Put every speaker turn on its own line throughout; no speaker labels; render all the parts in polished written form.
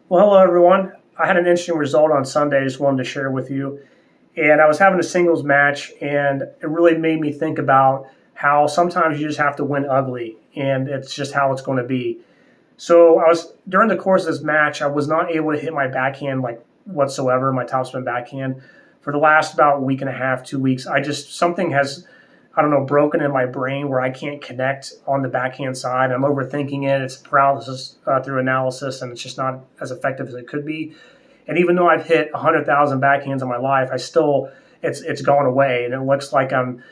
Well, hello everyone. I had an interesting result on Sunday. I just wanted to share with you. And I was having a singles match, and it really made me think about how sometimes you just have to win ugly, and it's just how it's going to be. So I was during the course of this match, I was not able to hit my backhand like whatsoever, my topspin backhand, for the last about week and a half, 2 weeks. I just something has, I don't know, broken in my brain where I can't connect on the backhand side. I'm overthinking it. It's paralysis through analysis, and it's just not as effective as it could be. And even though I've hit 100,000 backhands in my life, I still it's gone away, and it looks like I'm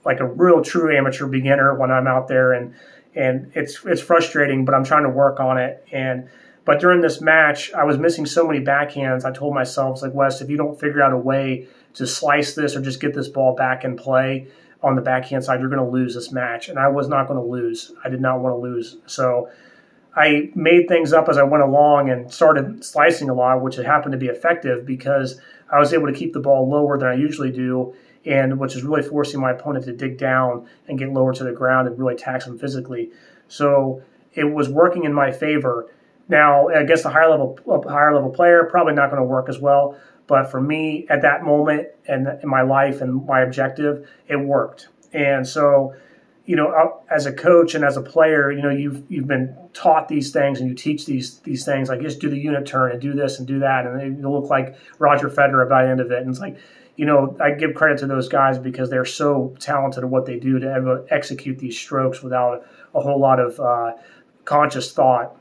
like a real true amateur beginner when I'm out there, and it's frustrating, but I'm trying to work on it. And but during this match, I was missing so many backhands. I told myself, it's like, Wes, if you don't figure out a way to slice this or just get this ball back in play on the backhand side, you're going to lose this match. And I was not going to lose. I did not want to lose. So I made things up as I went along and started slicing a lot, which happened to be effective because I was able to keep the ball lower than I usually do, and which is really forcing my opponent to dig down and get lower to the ground and really tax him physically. So it was working in my favor. Now, I guess a higher level player probably not going to work as well, but for me at that moment and in my life and my objective, it worked. And so as a coach and as a player, you've been taught these things and you teach these things like just do the unit turn and do this and do that, and you look like Roger Federer by the end of it. And it's like, I give credit to those guys because they're so talented at what they do to ever execute these strokes without a whole lot of conscious thought.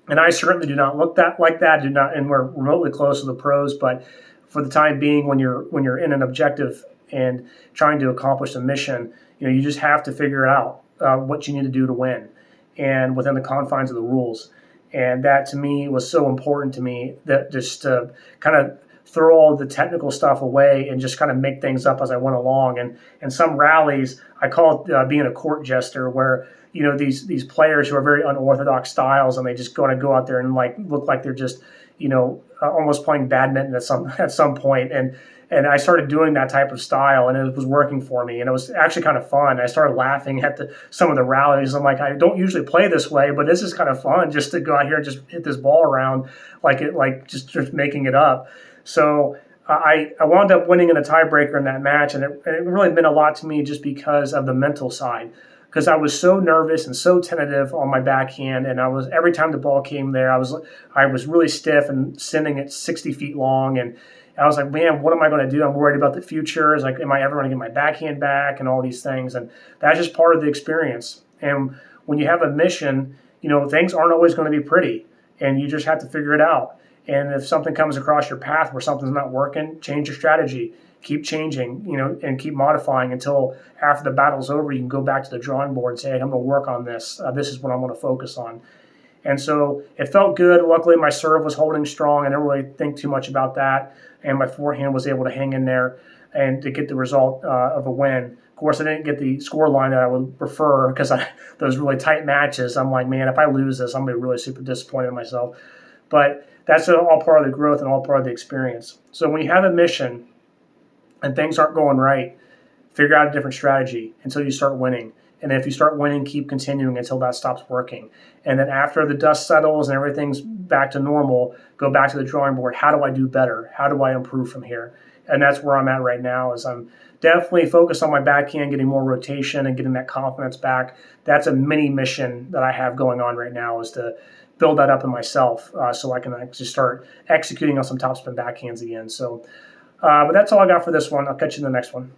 And I certainly do not look that like that. Do not, and we're remotely close to the pros. But for the time being, when you're in an objective and trying to accomplish a mission, you just have to figure out what you need to do to win, and within the confines of the rules. And that to me was so important to me that just to kind of throw all the technical stuff away and just kind of make things up as I went along. And some rallies, I call it being a court jester, where these players who are very unorthodox styles, and they just going to go out there and like look like they're just almost playing badminton at some point. And I started doing that type of style, and it was working for me, and it was actually kind of fun. I started laughing at some of the rallies. I'm like, I don't usually play this way, but this is kind of fun just to go out here and just hit this ball around like just making it up. So I wound up winning in a tiebreaker in that match, and it really meant a lot to me just because of the mental side. Because I was so nervous and so tentative on my backhand, and I was every time the ball came there, I was really stiff and sending it 60 feet long, and I was like, man, what am I going to do? I'm worried about the future. It's like, am I ever going to get my backhand back and all these things? And that's just part of the experience. And when you have a mission, things aren't always going to be pretty, and you just have to figure it out. And if something comes across your path where something's not working, change your strategy. Keep changing, and keep modifying until after the battle's over, you can go back to the drawing board and say, hey, I'm going to work on this. This is what I'm going to focus on. And so it felt good. Luckily, my serve was holding strong. I didn't really think too much about that. And my forehand was able to hang in there and to get the result of a win. Of course, I didn't get the score line that I would prefer because those really tight matches, I'm like, man, if I lose this, I'm going to be really super disappointed in myself. But that's all part of the growth and all part of the experience. So when you have a mission and things aren't going right, figure out a different strategy until you start winning. And if you start winning, keep continuing until that stops working. And then after the dust settles and everything's back to normal, go back to the drawing board. How do I do better? How do I improve from here? And that's where I'm at right now, is I'm definitely focused on my backhand, getting more rotation and getting that confidence back. That's a mini mission that I have going on right now, is to build that up in myself so I can actually start executing on some topspin backhands again. So, but that's all I got for this one. I'll catch you in the next one.